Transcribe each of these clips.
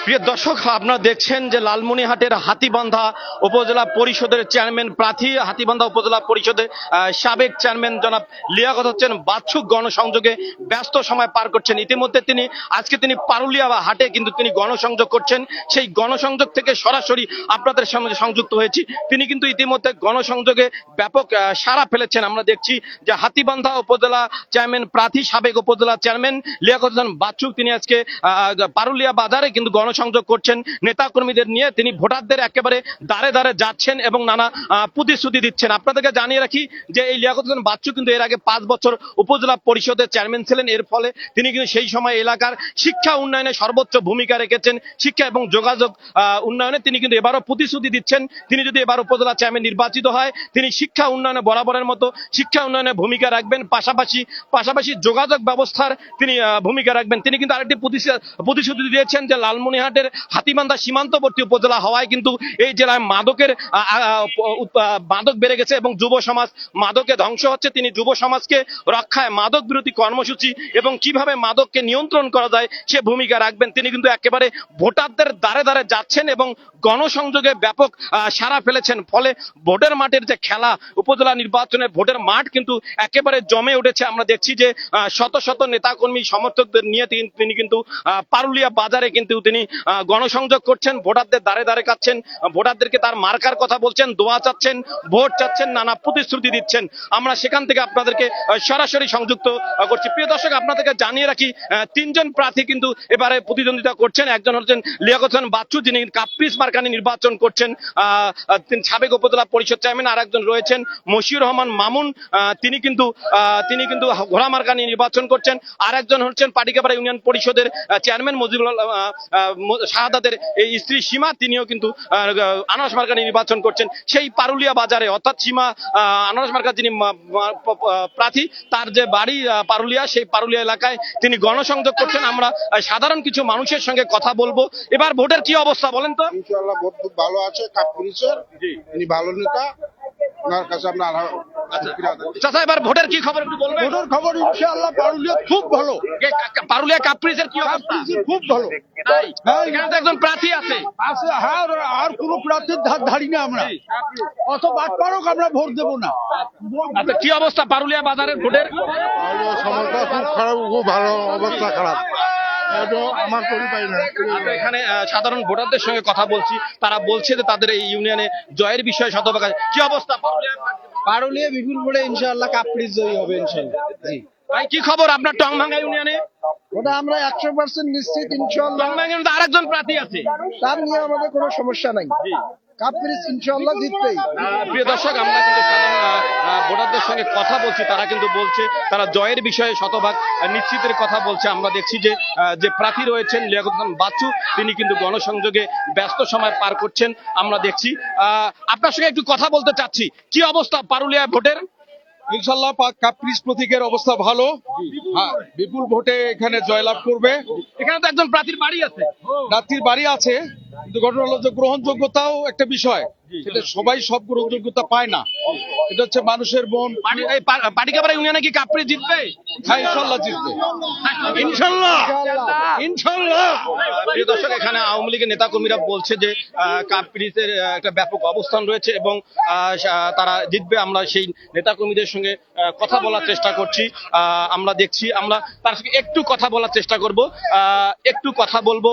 প্রিয় দর্শক, আপনারা দেখছেন যে লালমনিরহাটের হাতীবান্ধা উপজেলা পরিষদের চেয়ারম্যান প্রার্থী, হাতীবান্ধা উপজেলা পরিষদের সাবেক চেয়ারম্যান জনাব লিয়াকত হচ্ছেন বাচ্চুক গণসংযোগে ব্যস্ত সময় পার করছেন। ইতিমধ্যে আজকে তিনি পারুলিয়া হাটে কিন্তু তিনি গণসংযোগ করছেন। সেই গণসংযোগ থেকে সরাসরি আপনাদের সঙ্গে সংযুক্ত হয়েছি। তিনি কিন্তু ইতিমধ্যে গণসংযোগে ব্যাপক সাড়া ফেলেছেন। আমরা দেখছি যে হাতীবান্ধা উপজেলা চেয়ারম্যান প্রার্থী, সাবেক উপজেলা চেয়ারম্যান লিয়াকত হোসেন বাচ্চুক তিনি আজকে পারুলিয়া বাজারে কিন্তু গণসংযোগ করছেন নেতা কর্মীদের নিয়ে। তিনি ভোটারদের একেবারে দাঁড়ে দাঁড়ে যাচ্ছেন এবং নানা প্রতিশ্রুতি দিচ্ছেন। আপনাদেরকে জানিয়ে রাখি যে এই লিয়াকত হোসেন বাচ্চু কিন্তু এর আগে 5 বছর উপজেলা পরিষদের চেয়ারম্যান ছিলেন। এর ফলে তিনি কিন্তু সেই সময় এলাকার শিক্ষা উন্নয়নে সর্বোচ্চ ভূমিকা রেখেছেন। শিক্ষা এবং যোগাযোগ উন্নয়নে তিনি কিন্তু এবারও প্রতিশ্রুতি দিচ্ছেন, তিনি যদি এবার উপজেলা চেয়ারম্যান নির্বাচিত হয় তিনি শিক্ষা উন্নয়নে বরাবরের মতো শিক্ষা উন্নয়নে ভূমিকা রাখবেন, পাশাপাশি যোগাযোগ ব্যবস্থার তিনি ভূমিকা রাখবেন। তিনি কিন্তু আরেকটি প্রতিশ্রুতি দিয়েছেন যে লালমনিরহাটের হাতীবান্ধা সীমান্তবর্তী উপজেলা হওয়ায় কিন্তু এই জেলায় মাদক বেড়ে গেছে এবং যুব সমাজ মাদকে ধ্বংস হচ্ছে। তিনি যুব সমাজকে রক্ষায় মাদক বিরোধী কর্মসূচি এবং কিভাবে মাদককে নিয়ন্ত্রণ করা যায় সে ভূমিকা রাখবেন। তিনি কিন্তু একেবারে ভোটারদের দ্বারে দ্বারে যাচ্ছেন এবং গণসংযোগে ব্যাপক সাড়া ফেলেছেন। ফলে ভোটের মাঠের যে খেলা, উপজেলা নির্বাচনের ভোটের মাঠ কিন্তু একেবারে জমে উঠেছে। আমরা দেখছি যে শত শত নেতাকর্মী সমর্থকদের নিয়ে তিনি কিন্তু পারুলিয়া বাজারে কিন্তু তিনি গণসংযোগ করছেন, ভোটারদের দ্বারে দ্বারে কাচ্ছেন, ভোটারদেরকে তার মার্কার কথা বলছেন, দোয়া চাচ্ছেন, ভোট চাচ্ছেন, নানা প্রতিশ্রুতি দিচ্ছেন। আমরা সেখান থেকে আপনাদেরকে সরাসরি সংযুক্ত করছি। প্রিয় দর্শক, আপনাদেরকে জানিয়ে রাখি 3 জন প্রার্থী কিন্তু এবারে প্রতিদ্বন্দ্বিতা করছেন। একজন হচ্ছেন লিয়াকত হোসেন বাচ্চু, যিনি কাপ্রিস মার্কানি নির্বাচন করছেন, তিনি সাবেক উপজেলা পরিষদ চেয়ারম্যান। আর একজন রয়েছেন মশিউর রহমান মামুন, তিনি কিন্তু ঘোড়া মার্কানি নির্বাচন করছেন। আর একজন হচ্ছেন পাটিকাপাড়া ইউনিয়ন পরিষদের চেয়ারম্যান মজিবুল শাহাদাতের স্ত্রী সীমা, তিনিও কিন্তু আনারস মার্কানি নির্বাচন করছেন। সেই পারুলিয়া বাজারে অর্থাৎ সীমা আনারস মার্কার যিনি প্রার্থী, তার যে বাড়ি পারুলিয়া, সেই পারুলিয়া এলাকায় তিনি গণসংযোগ করছেন। আমরা সাধারণ কিছু মানুষের সঙ্গে কথা বলবো। এবার ভোটের কি অবস্থা বলেন তো? ইনশাআল্লাহ ভোট খুব ভালো আছে, কাপ্রিসের ইনি ভালো নেতা, ওনার কাছে আমরা চাচা এবার ভোটের কি খবর একটু বলবেন? ভোটের খবর ইনশাআল্লাহ পারুলিয়া খুব ভালো, পারুলিয়া কাপ্রিসের কি অবস্থা? খুব ভালো। তাই এখানে তো একজন প্রার্থী আছে। হ্যাঁ, আর কোন প্রার্থীর ধারি না আমরা, অত বাটপারক আমরা ভোট দেব না। আচ্ছা, কি অবস্থা পারুলিয়া বাজারের ভোটের? সমস্যা খুব খারাপ, খুব ভালো অবস্থা খারাপ। আমার পরিচয় না। এখানে সাধারণ ভোটারদের সঙ্গে কথা বলছি, তারা বলছে যে তাদের এই ইউনিয়নে জয়ের বিষয়ে শতভাগ। কি অবস্থা পারুলিয়া বিপুল ভোটে ইনশাআল্লাহ কাপ্রিস জয়ী হবে ইনশাআল্লাহ। জি ভাই, কি খবর আপনার টংভাঙ্গা ইউনিয়নে? ওটা আমরা 100% নিশ্চিত ইনশাআল্লাহ। টংভাঙ্গা ইউনিয়নে আরেকজন প্রার্থী আছে, তার নিয়ে আমাদের কোনো সমস্যা নাই। কাপ্রিস ইনশাআল্লাহ জিতবেই। প্রিয় দর্শক, আমরা কিন্তু সাধারণ ভোটারদের সঙ্গে কথা বলছি, তারা কিন্তু বলছে তারা জয়ের বিষয়ে শতভাগ নিশ্চিতের কথা বলছে। আমরা দেখছি যে প্রার্থী রয়েছেন লিয়াকত হোসেন বাচ্চু, তিনি কিন্তু গণসংযোগে ব্যস্ত সময় পার করছেন। আমরা দেখছি, আপনার সঙ্গে একটু কথা বলতে চাচ্ছি। কি অবস্থা পারুলিয়া ভোটের? ইনশাল্লাহ কাপ্রিস প্রতীকের অবস্থা ভালো, বিপুল ভোটে এখানে জয়লাভ করবে। এখানে তো একজন প্রার্থীর বাড়ি আছে, প্রার্থীর বাড়ি আছে, কিন্তু ঘটনা হলো যে গ্রহণযোগ্যতাও একটা বিষয়, সেটা সবাই সব গ্রহণযোগ্যতা পায় না। এটা হচ্ছে মানুষের মন। পাটিকাপাড়া ইউনিয়নে কি কাপ্রিস জিতবে? হ্যাঁ, ইনশাল্লাহ জিতবে, ইনশাল্লাহ ইনশাল্লাহ। প্রিয় দর্শক, এখানে আওয়ামী লীগের নেতা কর্মীরা বলছে যে কাপ্রিসের একটা ব্যাপক অবস্থান রয়েছে এবং তারা জিতবে। আমরা সেই নেতা কর্মীদের সঙ্গে কথা বলার চেষ্টা করছি। আমরা দেখছি, আমরা তার সঙ্গে একটু কথা বলার চেষ্টা করব, একটু কথা বলবো।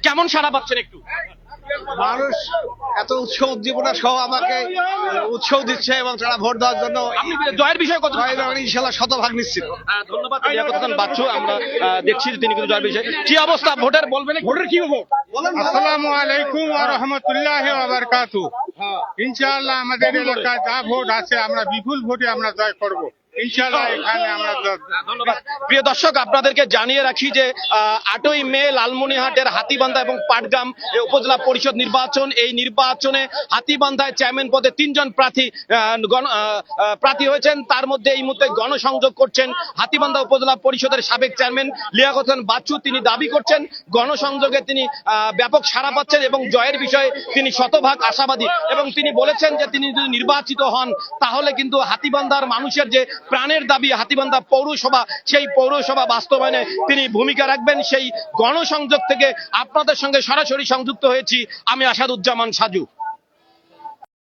কেমন সাড়া পাচ্ছেন একটু? মানুষ এত উৎসব উদ্দীপনা সহ আমাকে উৎসব দিচ্ছে এবং তারা ভোট দেওয়ার জন্য। আপনি জয়ের বিষয়ে কত? ইনশাআল্লাহ শতভাগ নিশ্চিত। ধন্যবাদ লিয়াকত হোসেন বাচ্চু। আমরা দেখছি যে তিনি কিন্তু জয়ের বিষয়ে কি অবস্থা ভোটের বলবেন? ভোটের কি হবে? আসসালামু আলাইকুম ওয়া রাহমাতুল্লাহি ওয়া বারাকাতুহু। ইনশাআল্লাহ আমাদের এলাকায় যা ভোট আছে আমরা বিপুল ভোটে আমরা জয় করব ইনশাআল্লাহ। এখানে আমরা ধন্যবাদ। প্রিয় দর্শক, আপনাদেরকে জানিয়ে রাখি যে 8ই মে লালমনিরহাটের হাতীবান্ধা এবং পাটগ্রাম উপজেলা পরিষদ নির্বাচন। এই নির্বাচনে হাতীবান্ধায় চেয়ারম্যান পদে 3 জন প্রার্থী হয়েছেন। তার মধ্যে এই মুহূর্তে গণসংযোগ করছেন হাতীবান্ধা উপজেলা পরিষদের সাবেক চেয়ারম্যান লিয়াকত হোসেন বাচ্চু। তিনি দাবি করছেন গণসংযোগে তিনি ব্যাপক সাড়া পাচ্ছেন এবং জয়ের বিষয়ে তিনি শতভাগ আশাবাদী এবং তিনি বলেছেন যে তিনি যদি নির্বাচিত হন তাহলে কিন্তু হাতীবান্ধার মানুষের যে প্রাণের দাবি হাতীবান্ধা পৌরসভা, সেই পৌরসভা বাস্তবায়নে তিনি ভূমিকা রাখবেন। সেই গণসংযোগ থেকে আপনাদের সঙ্গে সরাসরি সংযুক্ত হয়েছি আমি আসাদুজ্জামান সাজু।